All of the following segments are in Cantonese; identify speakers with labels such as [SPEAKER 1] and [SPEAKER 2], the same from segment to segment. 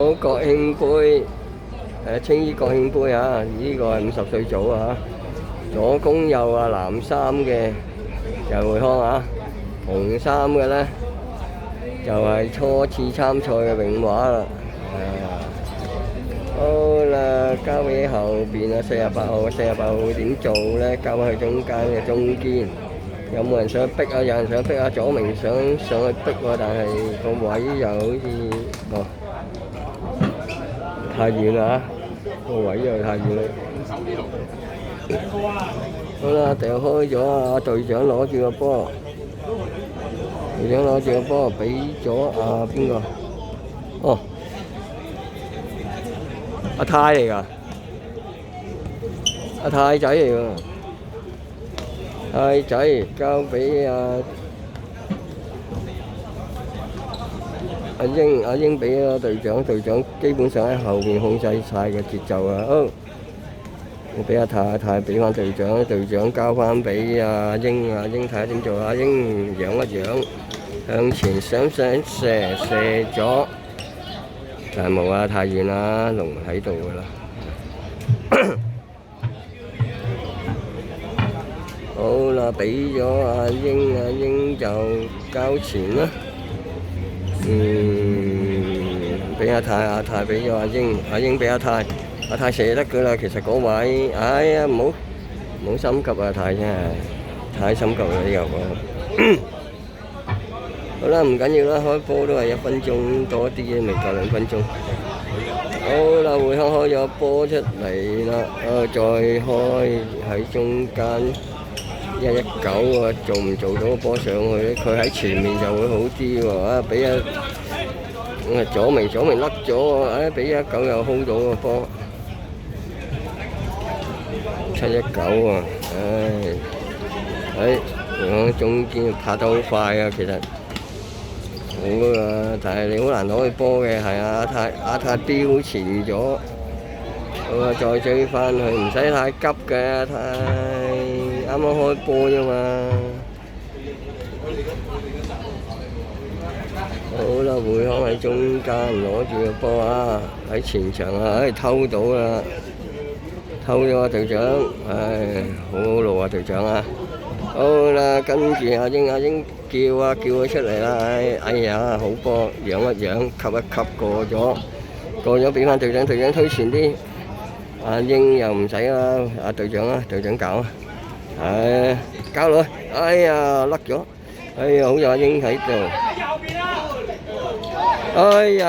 [SPEAKER 1] 好國慶杯，青衣國慶杯啊！呢個係50歲組啊，左攻右啊，藍衫嘅就會康啊，紅衫嘅咧就係初次參賽嘅永華啦。好啦，交俾後邊啊，48號會點做咧？交去中間嘅中堅，有冇人想逼啊？有人想逼啊！左明想上去逼喎，但係個位又好似太遠啦，個位又太遠啦。好啦，掉開咗啊！隊長攞住個波，隊長攞住個波，俾咗啊邊個？哦，阿泰嚟㗎，阿泰仔嚟㗎，泰仔交俾阿英俾咗隊長，隊長基本上喺後面控制晒嘅節奏啊！好，我俾阿泰俾翻隊長，隊長交翻俾阿英睇下點做。阿英揚一揚，向前想射咗，但係冇啊，太遠啦，龍喺度噶啦。好啦，俾咗阿英就交錢啦。俾阿泰俾咗阿英俾阿泰射得噶啦。其實嗰位，哎呀唔好心急啊，泰真係太心急啦呢個波。好啦，唔緊要啦，開波都係1分鐘多啲嘅，未夠2分鐘。好啦，會康開咗波出嚟啦，再開喺中間119啊，做唔做到個波上去咧？佢喺前面就會好啲喎。啊，俾左明甩咗喎，俾19又 hold 到個波，719啊，中間拍得好快啊，其實好啊，但係你好難攞去波嘅，係啊，阿泰飆前咗，好啊，再追翻去，唔使太急嘅，阿泰啱啱開波啫嘛。好啦，會康喺中間攞住個波啊，喺前場啊，偷到啦，偷咗啊隊長，好好路啊隊長啊！好啦，跟住阿英叫佢出嚟啦，哎呀，好波，揚一揚，吸一吸過咗俾翻隊長，隊長推前啲，阿英又唔使啦，阿隊長搞啊，交落去，哎呀甩咗，哎呀好在阿英喺度。哎呀！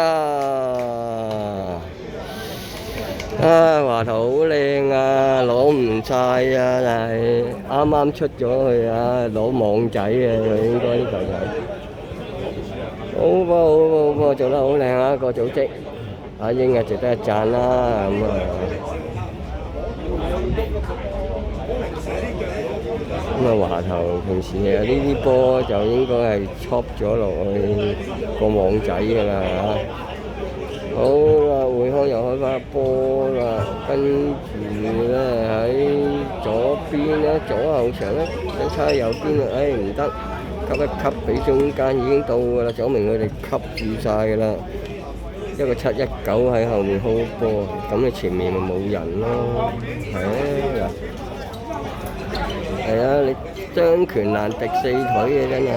[SPEAKER 1] 華頭好靚啊，攞唔晒啊，但係啱啱出咗去啊，攞網仔啊，應該呢球仔。好波，做得好靚啊個組織，阿英啊值得一讚啦咁啊。華頭平時呢啲波就應該係戳咗落去個網仔㗎啦嚇。好啦，會康又開翻波啦，跟住咧喺左邊咧，左後場咧，一叉右邊啊，唔得，吸一吸俾中間已經到㗎啦，左明佢哋吸住晒㗎啦，一個719喺後面 hold 波，咁你前面咪冇人咯，係啊，你雙拳難敵4腿嘅真係。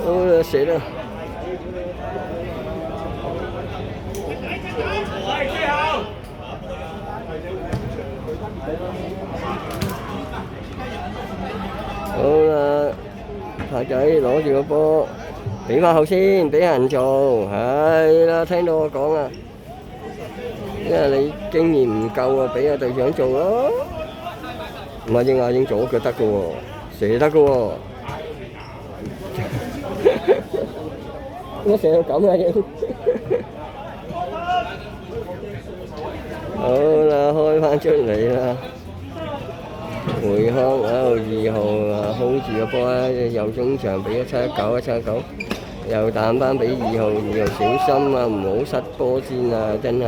[SPEAKER 1] 好啦，射啦！好啦，泰仔攞住個波，俾翻後先，俾人做，係啦，聽到我講啊！因為你經驗唔夠啊，俾阿隊長做咯。唔係阿英左腳得嘅喎，射得嘅喎。乜射到咁啊英？好啦，開翻出嚟啦。會康2號啊 hold 住個波啊，右中場俾179，又彈翻俾2號，小心啊，唔好失波先啊，真係。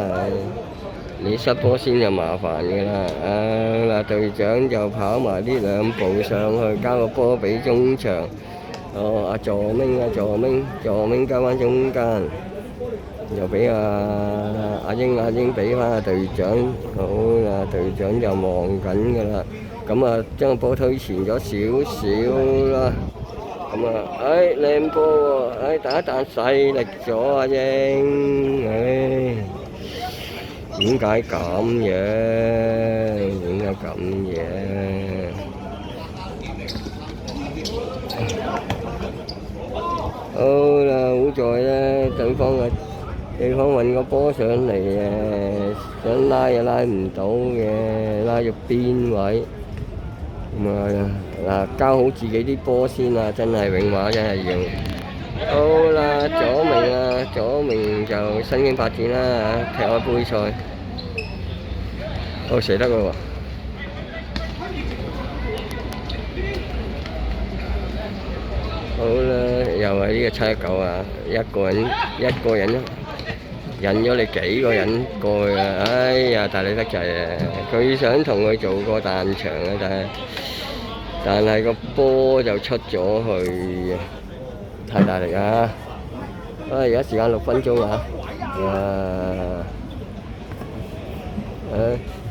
[SPEAKER 1] 你失波先就麻煩嘅啦，嗱隊長就跑埋呢2步上去，交個波俾中場，哦，助明交翻中間，又俾阿英俾翻隊長，好啦，隊長就望緊㗎啦。咁啊，將個波推前咗少少啦。咁啊，靚波喎，打一彈細力咗阿英，點解咁嘅？點解咁嘅？好啦，好在咧，對方運個波上嚟想拉又拉唔到嘅，拉咗邊位。咁啊交好自己啲波先啊！真係永華真係要。好啦，左明就新經發展啦，踢開杯賽。射得喎！好啦，又係呢個7-9啊！一個人引咗你幾個人過去啊！哎呀，大力得滯啊！佢想同佢做個彈場啊，但係個波就出咗去，太大力啊！而家時間6分鐘啊！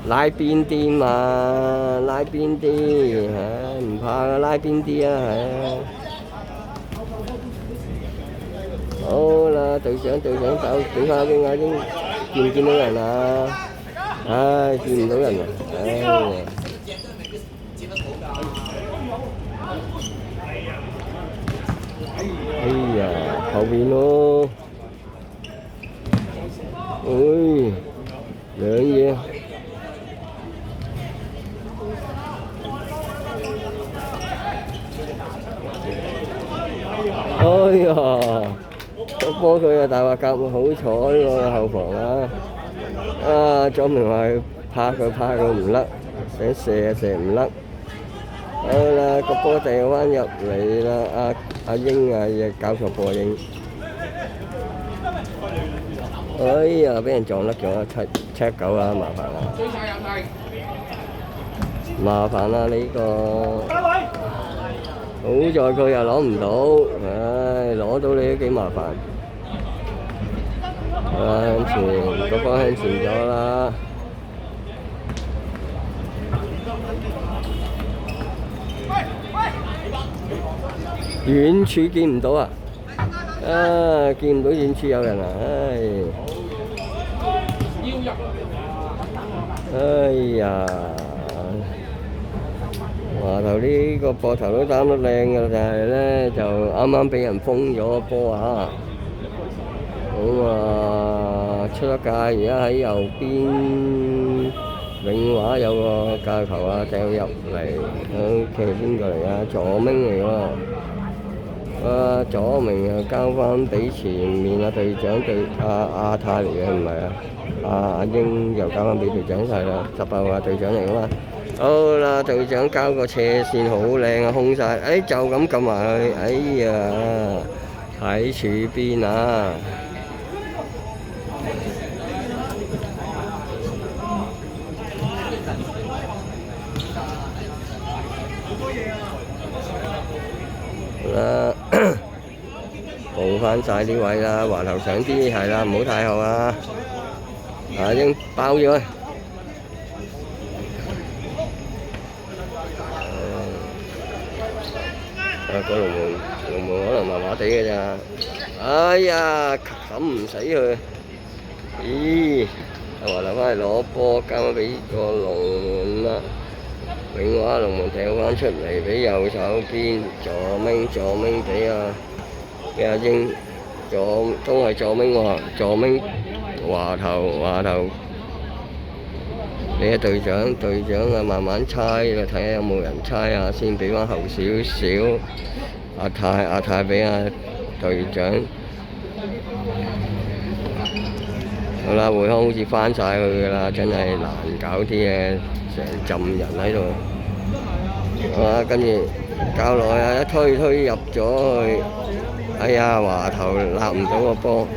[SPEAKER 1] 拉邊啲嘛，拉邊啲，唔怕㗎，拉邊啲啊，好啦，隊長走，點解見唔見到人啊？見唔到人啊！哎呀，後邊咯，兩嘢。哎呀，個波佢啊大話夾好彩喎後防啊！左明話怕佢唔甩，想射唔甩。好啦，個波掟翻入嚟啦！阿英啊，又搞錯波英。哎呀，俾人撞甩咗7-9啊！麻煩啦呢個。好在佢又攞唔到，攞到你都幾麻煩。向前，個波向前咗啦。遠處見唔到啊！見唔到遠處有人啊！哎呀！華頭呢個膊頭都擔得靚㗎，但係咧就啱啱俾人封咗個波啊！咁出咗界，而家喺右邊永華有個界球啊，掟入嚟。OK，邊個嚟啊？左明嚟喎。左明又交翻俾前面隊長阿泰嚟嘅，唔係阿英又交翻俾隊長係啦，18號隊長嚟㗎嘛。好啦，隊長交個斜線好靚啊，空晒，就咁撳埋去，哎呀，喺柱邊啊！好啦，補翻晒啲位啦，華頭上啲係啦，唔好太後啊！阿英包咗佢。個龍門可能麻麻地嘅咋，哎呀，冚唔死佢，咦，華頭翻嚟攞波，交翻俾個龍門啦，永華龍門掉翻出嚟俾右手邊，左明俾阿英，都係左明喎，華頭。你嘅隊長啊，慢慢猜啦，睇下有冇人猜下先，俾翻後少少。阿泰俾阿隊長。好啦，會康好似翻晒去㗎啦，真係難搞啲嘅，成浸人喺度。好啦，跟住交落去一推入咗去，哎呀，華頭立唔到個波。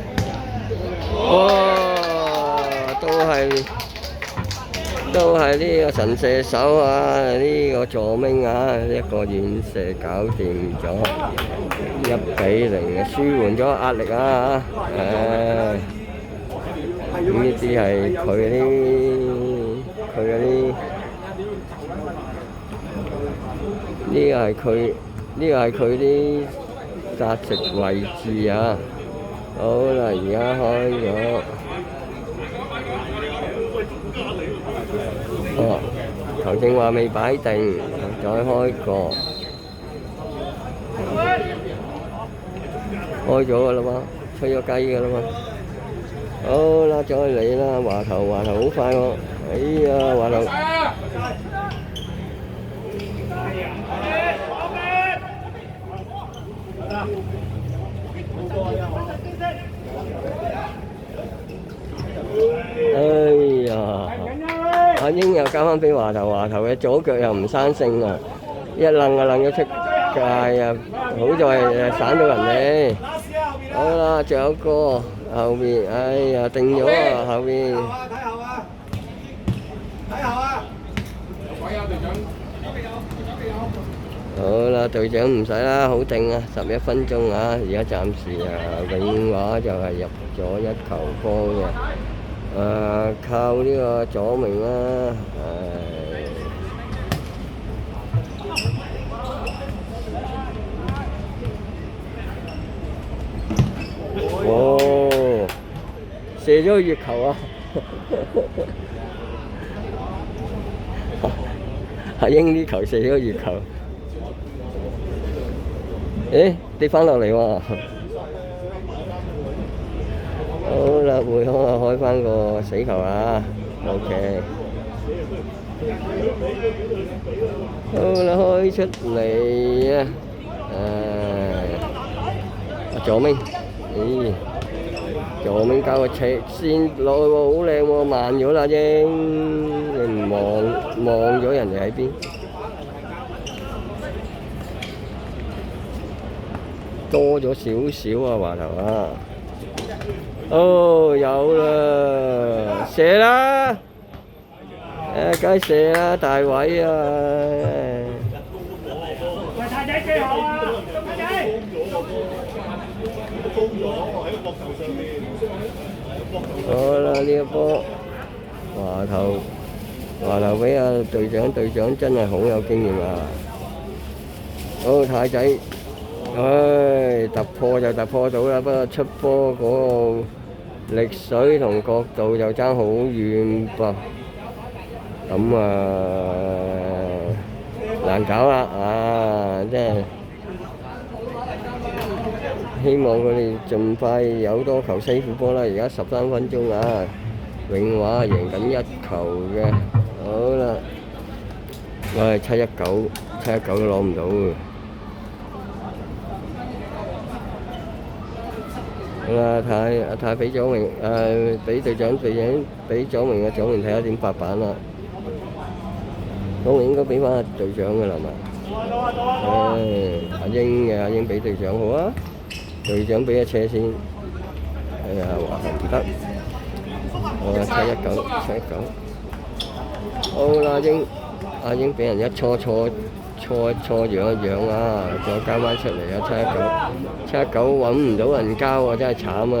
[SPEAKER 1] 都係呢個神射手啊！呢個助明啊，一個遠射搞掂咗1-0，舒緩咗壓力啊！咁呢啲係佢嗰啲，呢個係佢啲扎食位置啊！好啦，而家開咗。哦，頭正話未擺定，再開過，開咗㗎啦嘛，吹咗雞㗎啦嘛。好啦，再嚟啦，華頭好快喎！哎呀，華頭。哎呀！阿英又交翻俾華頭嘅左腳又唔生性啊！一愣就愣咗出界啊！好在散到人哋。好啦，仲有個後邊，哎呀定咗啊後邊。睇後啊！好啦，隊長唔使啦，好定啊！11分鐘啊，而家暫時永華就係入咗1球波嘅。靠呢個左明啦，哦，射咗個月球啊！阿英呢球射咗個月球，跌翻落嚟喎！好啦，會康啊，開翻個死球啊 ！OK， 好啦，開出嚟啊！左明，左明交個斜線落去喎，好靚喎，慢咗啦啫，你唔望咗人哋喺邊？多咗少少啊，華頭啊！哦，有啦，射啦！梗係射啦，大位啊！喂，太仔幾好啊！太仔！高咗喺個膊頭上面。好啦，呢一波華頭俾阿隊長真係好有經驗啊！好，太仔。突破就突破到啦，不過出波嗰個力水同角度就爭好遠噃，咁難搞啦即係希望佢哋盡快有多球西fut波啦。而家13分鐘啊，永華贏緊1球嘅，好啦，7-19都攞唔到。好啦，睇俾左明，俾隊長俾左明嘅左明睇下點發板啦。左明應該俾翻隊長㗎啦嘛。阿英俾隊長好啊，隊長俾一車先。哎呀，華頭唔得。好啦，7-19。好啦，阿英俾人一錯樣啊，再交翻出嚟啊！7-19揾唔到人交啊，真係慘啊！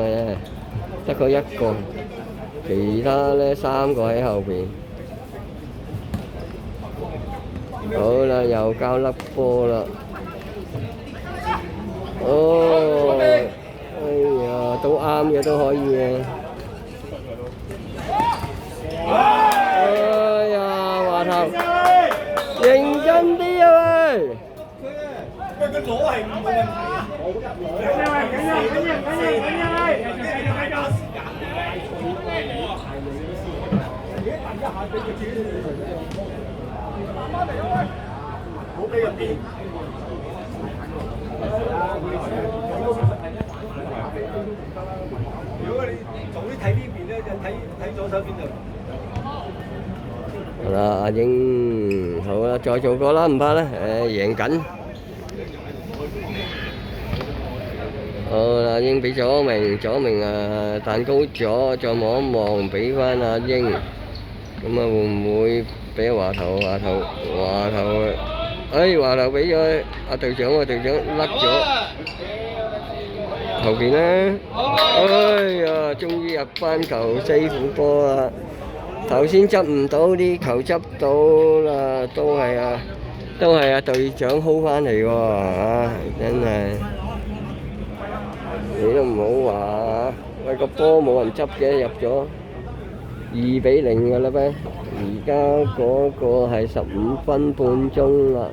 [SPEAKER 1] 得佢一個，其他咧3個喺後邊。好啦，又交粒波啦。哦，哎呀，都啱嘅都可以嘅。哎呀，華頭，認真啲啊喂！喂，佢攞係冇問題啊！冇俾入邊。如果你總之睇呢邊咧，就睇左手邊度。好啦，阿英，好啦，再做過啦，唔怕啦，贏緊。好啦，阿英俾左明彈高咗，再望一望，俾翻阿英。咁啊會唔會俾華頭？華頭，華頭俾咗阿隊長，隊長甩咗後邊咧，哎呀，終於入翻球，4副波啦！頭先執唔到啲球，執到啦，都係啊隊長 hold 翻嚟喎，真係你都唔好話，喂個波冇人執嘅，入咗2-0㗎啦咩？而家嗰個係15分半鐘啦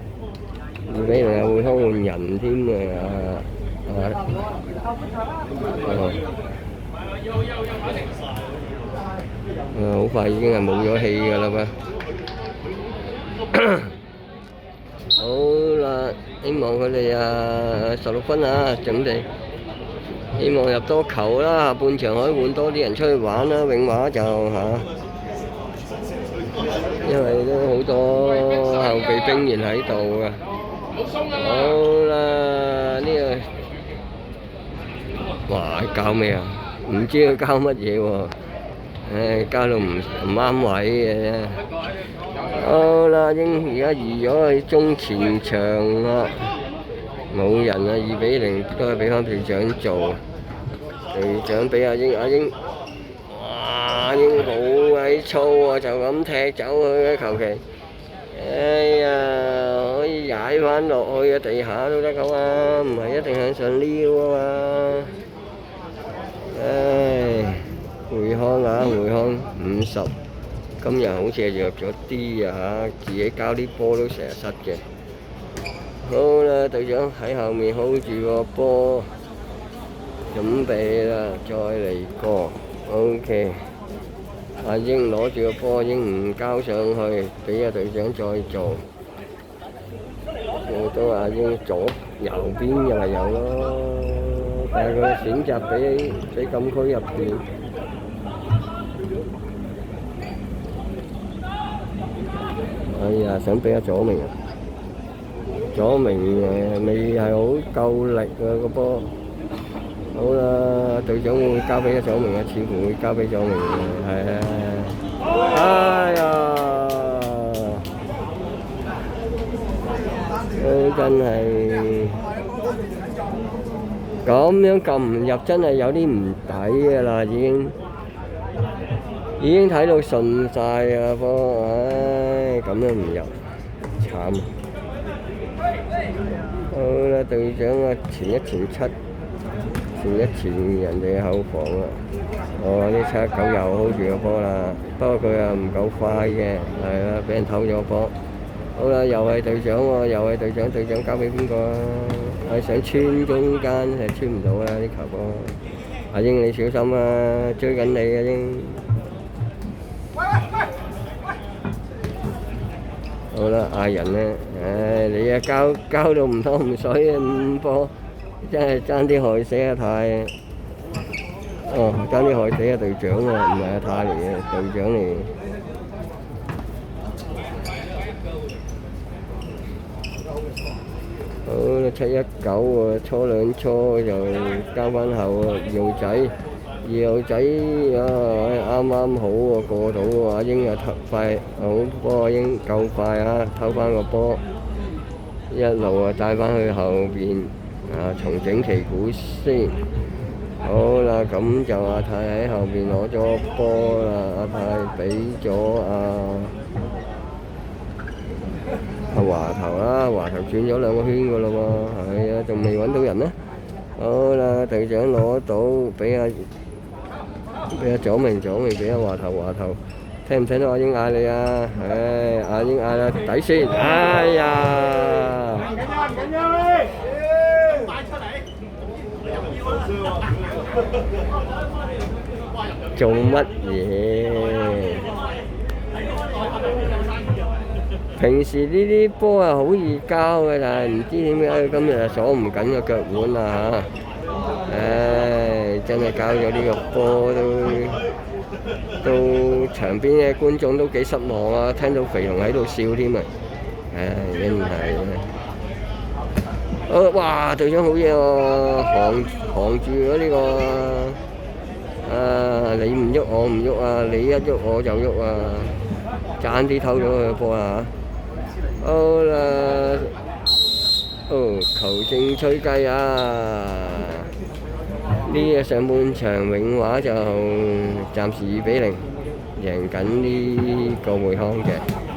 [SPEAKER 1] ，2-0啊，會換人添啊，係嘛？好快已經係冇咗氣㗎啦噃。好啦，希望佢哋16分啊，準備希望入多球啦，下半場可以換多啲人出去玩啦，永華就因為都好多後備兵員喺度嘅。好啦，呢個哇教咩啊？唔知佢教乜嘢喎？教到唔啱位嘅。好啦，而家移咗去中前場啦，冇人啊，2-0都係俾翻隊長做。隊長俾阿英，哇！阿英好鬼粗啊，就咁踢走佢嘅求其。哎呀，可以踩翻落去嘅地下都得㗎嘛，唔係一定向上撩啊嘛。唉，回康50，今日好似係弱咗啲啊，自己交啲波都成日失嘅。好啦，隊長喺後面 hold 住個波，準備啦，再嚟過。OK， 阿英攞住個波，英唔交上去，俾阿隊長再做。我都阿英左右邊又係有咯，但係佢選擇俾禁區入邊。哎呀，想俾阿左明啊！左明未係好夠力啊個波。好啦，隊長會交俾阿左明啊，似乎會交俾左明嘅，係啊！哎呀，真係咁樣撳唔入，真係有啲唔抵㗎啦，已經睇到順曬啊波，唉，咁樣唔入，慘！好啦，隊長啊，前一前人哋後防啊，呢7-9又 hold 住個波啦，不過佢唔夠快嘅，係啦，俾人偷咗個波。好啦，又係隊長喎，隊長交俾邊個啊？係想穿中間，係穿唔到啦啲球波。阿英你小心啊，追緊你啊英！好啦，嗌人咧，你啊交到唔湯唔水啊5波，真係爭啲害死阿泰。爭啲害死阿隊長喎，唔係阿泰嚟嘅，隊長嚟。好啦，7-19喎，初兩就交翻後啊，二號仔啱好喎，過到喎，阿英又快，好波，阿英夠快啊，偷翻個波，一路帶翻去後邊重整旗鼓先。好啦，咁就阿泰喺後邊攞咗波啦，阿泰俾咗華頭啦，華頭轉咗2個圈噶咯喎，係啊，仲未揾到人呢。好啦，隊長攞到，俾阿左明俾阿華頭，聽唔聽到阿英嗌你啊？阿英嗌啦，底線，哎呀！唔緊要咧，帶出嚟，做乜嘢？平時呢啲波係好易交嘅，但係唔知點解今日鎖唔緊個腳腕啊！真係交咗呢個波都場邊嘅觀眾都幾失望啊！聽到肥龍喺度笑添啊！真係哇！隊長好嘢喎，行住咗呢個你唔喐我唔喐啊，你一喐我就喐啊！爭啲偷咗佢個波啊！好啦，哦，球證吹雞啊！呢個上半場永華就暫時2-0贏緊呢個會康嘅。